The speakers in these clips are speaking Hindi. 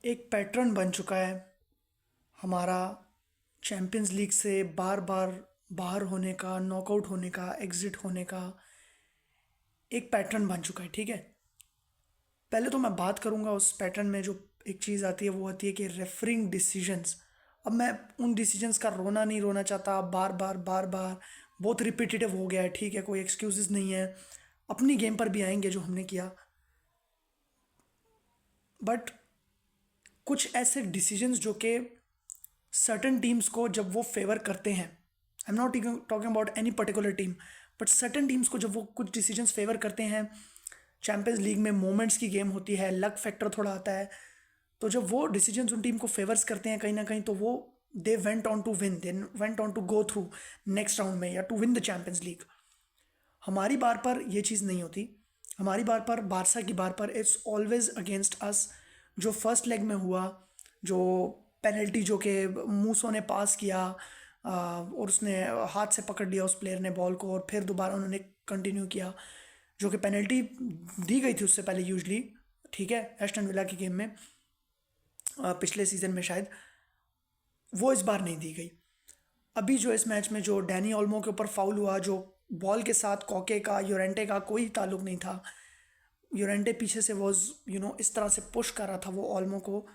एक पैटर्न बन चुका है हमारा चैम्पियंस लीग से बार बार बाहर होने का, नॉकआउट होने का, एग्जिट होने का। एक पैटर्न बन चुका है, ठीक है। पहले तो मैं बात करूंगा उस पैटर्न में जो एक चीज़ आती है, वो आती है कि रेफरिंग डिसीजंस। अब मैं उन डिसीजंस का रोना नहीं रोना चाहता, बार बार बार बार बहुत रिपीटेटिव हो गया है, ठीक है, कोई एक्सक्यूजेस नहीं है। अपनी गेम पर भी आएंगे जो हमने किया, बट कुछ ऐसे डिसीजंस जो कि सर्टन टीम्स को जब वो फेवर करते हैं, I am not talking about any particular team, but certain teams को जब वो कुछ डिसीजंस फेवर करते हैं, चैंपियंस लीग में मोमेंट्स की गेम होती है, लक फैक्टर थोड़ा आता है। तो जब वो डिसीजंस उन टीम को फेवर्स करते हैं कहीं ना कहीं, तो वो they went on to win, they went on to go through next round में या to win the Champions League. हमारी बार पर ये चीज़ नहीं होती। हमारी बार पर, बारसा की बार पर, इट्स ऑलवेज अगेंस्ट अस। जो फर्स्ट लेग में हुआ, जो पेनल्टी जो कि मूसो ने पास किया, और उसने हाथ से पकड़ लिया उस प्लेयर ने बॉल को, और फिर दोबारा उन्होंने कंटिन्यू किया, जो कि पेनल्टी दी गई थी उससे पहले यूजली, ठीक है, एस्टन विला की गेम में, पिछले सीजन में शायद। वो इस बार नहीं दी गई। अभी जो इस मैच में जो डैनी ओल्मो के ऊपर फाउल हुआ, जो बॉल के साथ कॉके का, योरेंटे का कोई ताल्लुक नहीं था। योरेंटे पीछे से वो इस तरह से पुश कर रहा था वो ओल्मो को,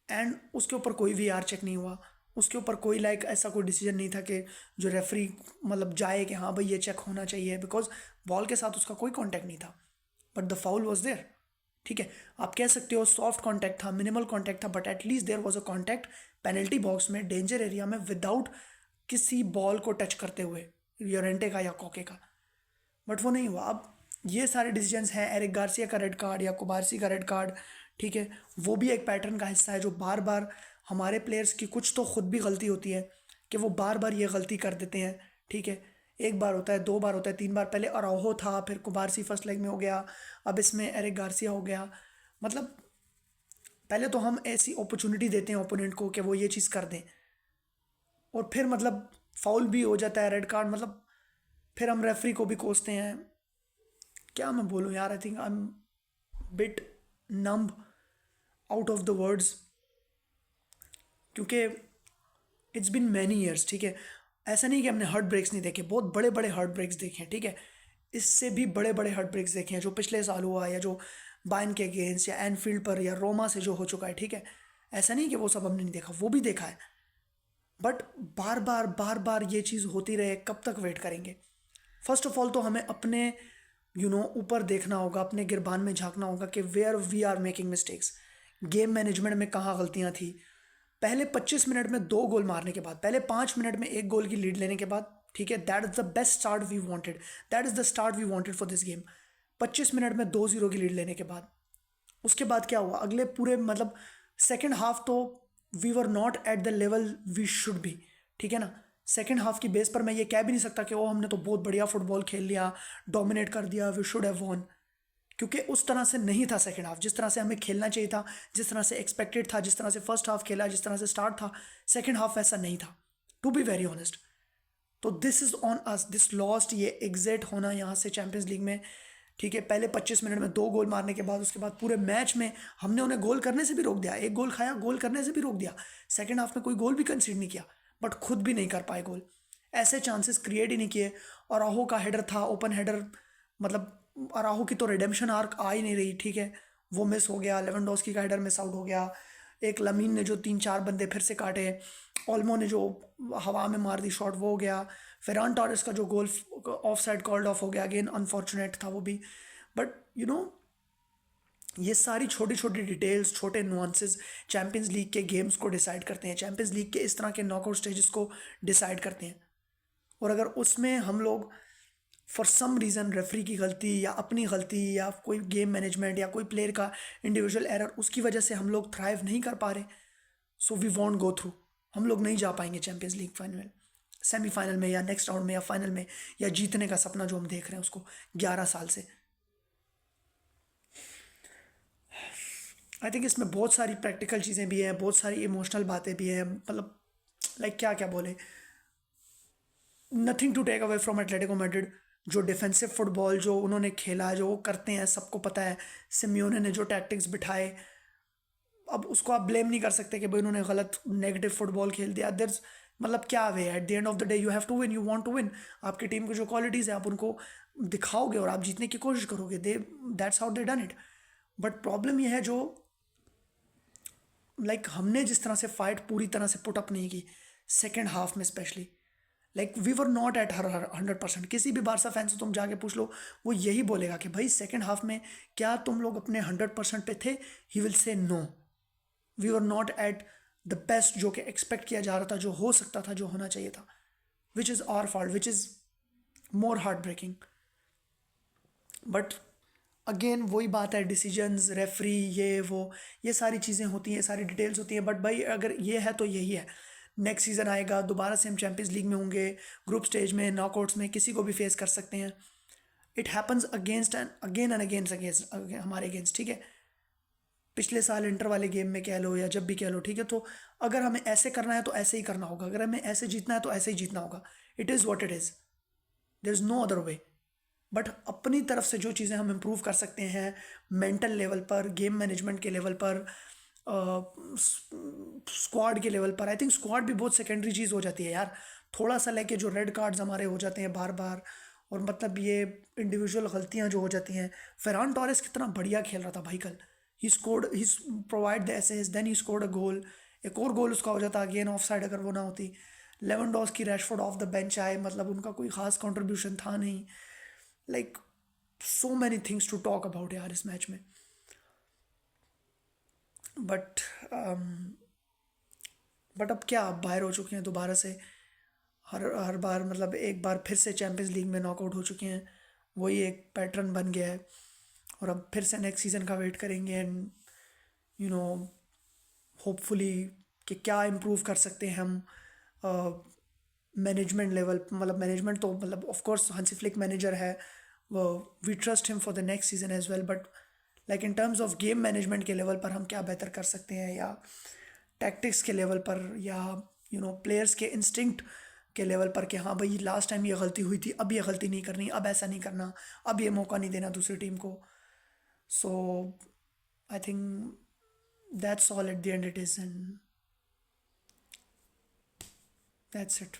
एंड उसके ऊपर कोई वीआर चेक नहीं हुआ। उसके ऊपर कोई ऐसा कोई डिसीजन नहीं था कि जो रेफरी मतलब जाए कि हाँ भाई ये चेक होना चाहिए, बिकॉज बॉल के साथ उसका कोई कांटेक्ट नहीं था, but the foul was there. ठीक है, आप कह सकते हो सॉफ्ट कांटेक्ट था, मिनिमल कांटेक्ट था, but at least there was a contact penalty box में, डेंजर एरिया में, विदाउट किसी बॉल को टच करते हुए, योरेंटे का या कॉके का। बट वो नहीं हुआ। अब ये सारे डिसीजंस हैं, एरिक गार्सिया का रेड कार्ड या कुबारसी का रेड कार्ड, ठीक है, वो भी एक पैटर्न का हिस्सा है जो बार बार हमारे प्लेयर्स की कुछ तो खुद भी गलती होती है कि वो बार बार ये गलती कर देते हैं, ठीक है। एक बार होता है, दो बार होता है, तीन बार। पहले अराउहो था, फिर कुबारसी फर्स्ट लेग में हो गया, अब इसमें एरिक गार्सिया हो गया। मतलब पहले तो हम ऐसी अपॉर्चुनिटी देते हैं ओपोनेंट को कि वो ये चीज़ कर दें, और फिर मतलब फाउल भी हो जाता है, रेड कार्ड, मतलब फिर हम रेफरी को भी कोसते हैं। क्या मैं बोलूँ यार, I think I am bit numb, out of the words, क्योंकि इट्स बिन मैनी ईयर्स, ठीक है। ऐसा नहीं कि हमने हार्ट ब्रेक्स नहीं देखे, बहुत बड़े बड़े हार्ट ब्रेक्स देखे हैं, ठीक है। इससे भी बड़े बड़े हार्ट ब्रेक्स देखे हैं, जो पिछले साल हुआ, या जो बायन के अगेंस्ट, या एनफील्ड पर, या रोमा से जो हो चुका है, ठीक है। ऐसा नहीं कि वो सब हमने नहीं देखा, वो भी देखा है, बट बार बार बार बार ये चीज़ होती रहे, कब तक वेट करेंगे। फर्स्ट ऑफ ऑल तो हमें अपने ऊपर देखना होगा, अपने गिरबान में झांकना होगा कि where we are making mistakes. Game management में कहाँ गलतियाँ थी। पहले 25 मिनट में दो गोल मारने के बाद, पहले 5 मिनट में एक गोल की लीड लेने के बाद, ठीक है, that is the best start we wanted, that is the start we wanted for this game. 25 minute में 2-0 की लीड लेने के बाद, उसके बाद क्या हुआ अगले पूरे, मतलब सेकेंड हाफ तो we were not at the level we should be, ठीक है ना। सेकेंड हाफ की बेस पर मैं ये कह भी नहीं सकता कि ओ हमने तो बहुत बढ़िया फुटबॉल खेल लिया, डोमिनेट कर दिया, वी शुड हैव वॉन, क्योंकि उस तरह से नहीं था सेकेंड हाफ, जिस तरह से हमें खेलना चाहिए था, जिस तरह से एक्सपेक्टेड था, जिस तरह से फर्स्ट हाफ खेला, जिस तरह से स्टार्ट था, सेकेंड हाफ वैसा नहीं था, टू बी वेरी ऑनेस्ट। तो this is on us, this lost, ये एग्जिट होना यहाँ से चैंपियंस लीग में, ठीक है। पहले 25 मिनट में दो गोल मारने के बाद, उसके बाद पूरे मैच में हमने उन्हें गोल करने से भी रोक दिया, एक गोल खाया, गोल करने से भी रोक दिया, सेकेंड हाफ में कोई गोल भी कंसीड नहीं किया, बट खुद भी नहीं कर पाए गोल, ऐसे चांसेस क्रिएट ही नहीं किए। और राहो का हेडर था, ओपन हेडर, मतलब अराहो की तो रिडेम्पशन आर्क आ ही नहीं रही, ठीक है, वो मिस हो गया। लेवेंडोस्की का हेडर मिस आउट हो गया। एक लमीन ने जो 3-4 बंदे फिर से काटे, ओल्मो ने जो हवा में मार दी शॉट, वो हो गया। फेरान टॉरेस का जो goal of side called off हो गया, अगेन अनफॉर्चुनेट था वो भी। बट ये सारी छोटी छोटी डिटेल्स, छोटे नुआंसेस चैंपियंस लीग के गेम्स को डिसाइड करते हैं, चैंपियंस लीग के इस तरह के नॉकआउट स्टेजेस को डिसाइड करते हैं। और अगर उसमें हम लोग फॉर सम रीज़न रेफरी की गलती या अपनी गलती या कोई गेम मैनेजमेंट या कोई प्लेयर का इंडिविजुअल एरर, उसकी वजह से हम लोग थ्राइव नहीं कर पा रहे, so we want go through, हम लोग नहीं जा पाएंगे चैंपियंस लीग फाइनल, सेमीफाइनल में, या नेक्स्ट राउंड में, या फाइनल में, या जीतने का सपना जो हम देख रहे हैं उसको 11 साल से। आई थिंक इसमें बहुत सारी प्रैक्टिकल चीज़ें भी हैं, बहुत सारी इमोशनल बातें भी हैं, मतलब क्या क्या बोले, nothing to take away from Atletico Madrid. जो डिफेंसिव फुटबॉल जो उन्होंने खेला, जो वो करते हैं, सबको पता है। सिमियोने ने जो टैक्टिक्स बिठाए, अब उसको आप ब्लेम नहीं कर सकते कि भाई उन्होंने गलत नेगेटिव फुटबॉल खेल दिया। देयर मतलब क्या वे, at the end of the day you have to win, you want to win. आपकी टीम की जो क्वालिटीज़ है आप उनको दिखाओगे और आप जीतने की कोशिश करोगे। They that's how they done it. But problem ये है जो हमने जिस तरह से फाइट पूरी तरह से पुट अप नहीं की सेकेंड हाफ में specially, we were not at her 100%। किसी भी बारसा फैन से तुम जाके पूछ लो, वो यही बोलेगा कि भाई सेकेंड हाफ में क्या तुम लोग अपने 100% पे थे? He will say no, we were not at the best जो कि एक्सपेक्ट किया जा रहा था, जो हो सकता था, जो होना चाहिए था, which is our fault, which is more heart breaking. But again वही बात है, डिसीजंस, रेफरी, ये सारी चीज़ें होती हैं, ये सारी डिटेल्स होती हैं। बट भाई अगर ये है तो यही है। नेक्स्ट सीज़न आएगा, दोबारा से हम चैंपियंस लीग में होंगे, ग्रुप स्टेज में, नॉकआउट्स में, किसी को भी फेस कर सकते हैं। It happens against and against हमारे अगेंस्ट, ठीक है। पिछले साल इंटर वाले गेम में कह लो या जब भी कह लो, ठीक है। तो अगर हमें ऐसे करना है तो ऐसे ही करना होगा, अगर हमें ऐसे जीतना है तो ऐसे ही जीतना होगा। It is what it is, there is no other way. But अपनी तरफ से जो चीज़ें हम इम्प्रूव कर सकते हैं मेंटल लेवल पर, गेम मैनेजमेंट के लेवल पर, स्क्वाड के लेवल पर, आई थिंक स्क्वाड भी बहुत सेकेंडरी चीज़ हो जाती है यार। थोड़ा सा लेके जो रेड कार्ड्स हमारे हो जाते हैं बार बार, और मतलब ये इंडिविजुअल गलतियां जो हो जाती हैं। फेरान टॉरेस कितना बढ़िया खेल रहा था भाई कल। ही प्रोवाइड द एसेस, then he scored a goal. एक और गोल उसका हो जाता अगेन ऑफ साइड अगर वो ना होती। Lewandowski, Rashford off the bench आए, मतलब उनका कोई खास कंट्रीब्यूशन था नहीं। Like so many things to talk about यार इस मैच में। बट अब क्या, अब बाहर हो चुके हैं दोबारा से। हर हर बार मतलब एक बार फिर से चैंपियंस लीग में नॉकआउट हो चुके हैं, वही एक पैटर्न बन गया है। और अब फिर से नेक्स्ट सीज़न का वेट करेंगे एंड यू नो होपफुली कि क्या इम्प्रूव कर सकते हैं हम मैनेजमेंट लेवल। मतलब मैनेजमेंट तो मतलब of course Hansi Flick manager है, वो we trust him for the next season as well. But in terms of game management के लेवल पर हम क्या बेहतर कर सकते हैं, या टैक्टिक्स के लेवल पर, या प्लेयर्स के इंस्टिंक्ट के लेवल पर कि हाँ भाई लास्ट टाइम ये गलती हुई थी, अब ये गलती नहीं करनी, अब ऐसा नहीं करना, अब ये मौका नहीं देना दूसरी टीम को। So I think that's all at the end it is, and that's it.